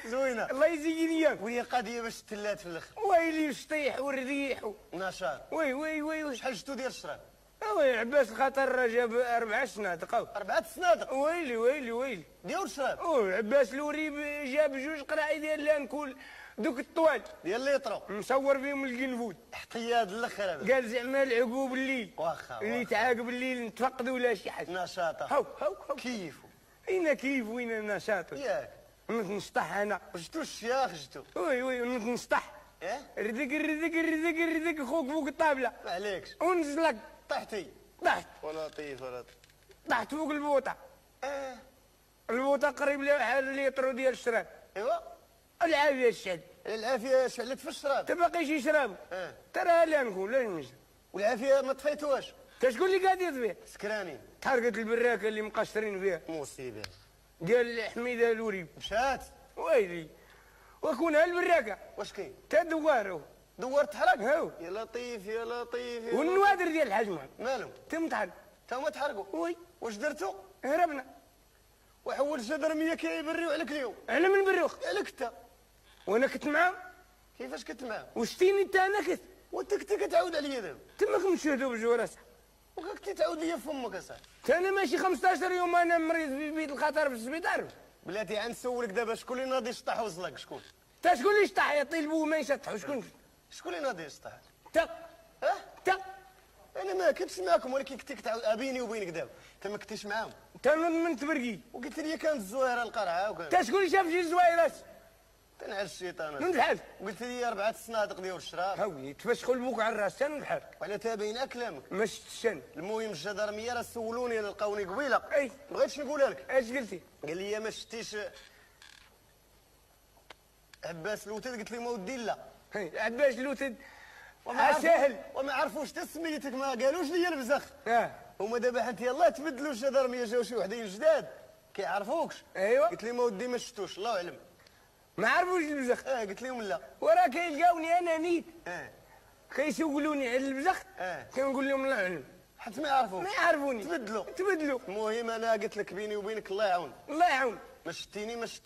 زوينه. الله يزين اياك. وهي قضيه باش تلات في الاخر. ويلي الشطيح والرديح نشاط. وي شحال شفتو ديال الشراب؟ وي عباس الخطر جاب 4 سنادق. 4 سنادق. ويلي ديال الشراب. عباس الوريب جاب 2 قراعي ديال لانكول دوك الطوال ديال الليطرو مصور فيهم القنفود. احتياط الاخر هذا. قال زعما العقوب واخا اللي تعاقب الليل نتفقدوا ولا شي حاجه. نشاطه. هاو كيفو. اين كيف وين النشاط؟ ياك نسطح انا. شتو الشياخ شتو. وي نسطح. ردك خوك فوق الطابله. ما عليكش. ونزلك. طحتي. طحت ولطيف. طحت فوق البوطه. البوطه قريب لها بحال الليترو ديال الشراب. ايوا. العافيه الشعل. العافيه شعلت في الشراب. تبقيش يشرب. ترى لا نقول لا نمشي. والعافيه ما طفيتوهاش. شكون اللي قاعد يطفيه؟ سكراني. تحرقت البراكه اللي مقصرين فيها. مصيبه. ديال حميده الوريب. مشات. ويلي وكون هالبراكه. واش كاين؟ تا دوارو. دوار تحرق؟ هاو. يا لطيف يا لطيف. والنوادر ديال الحجمه. مالهم؟ تم تحرق. تاهما تحرقوا؟ وي. واش درتو؟ هربنا. وحول جدرميه كيبريو عليك اليوم. على من بريوخ؟ عليك انت. وانا كنت معاهم. كيفاش كنت معاهم؟ وشتيني انت انا كنت. وانت كنت كتعاود عليا دابا. تماك نشهدوا بجوار صاحبي. وكنت تعاود ليا في فمك اصاحبي. انا ماشي 15 يوم انا مريض في بيت الخطر في السبيطار. بلاتي غنسولك دابا شكون اللي ناضي يشطح وصلك شكون؟ تا شكون اللي شطح يطيبوا ما يشطحوا شكون اللي ناضي يشطح؟ تا تا انا ما كنتش معاكم ولكن كنت كتعاود بيني وبينك دابا انت ما كنتيش معاهم. تا من تبرقي وقلت لي كانت الزويره القرعه وكان تا شكون اللي شاف شي زويرات تنعس الشيطان. من بحال قلت لي 4 سنادق ديال الشراب. هاوي تفسخوا البوك على الراس تا من بحال. وعلى تابعين كلامك. ما شفتش انا. المهم الجدرميه راه سولوني لقاوني قبيله. اي بغيتش نقولها لك. اش قلتي؟ قال لي ما شفتيش عباس الوتد؟ قلت لهم اودي لا. عباس الوتد ساهل وما عرفوش حتى سميتك ما قالوش لي البزخ. هما دابا حتى يلاه تبدلوا الجدرميه جاو شي وحدين جداد كيعرفوكش. ايوا قلت لهم اودي ما شفتوش الله اعلم. ما عرفوش البزخ. قلت لهم لا. وراه كيلقاوني انا نيت. كيسولوني على البزخ. كنقول لهم الله اعلم. حتى ما يعرفوش. ما يعرفوني. تبدلوا. تبدلوا. المهم انا قلت لك بيني وبينك الله يعاون. الله يعاون. ما شفتيني ما شفت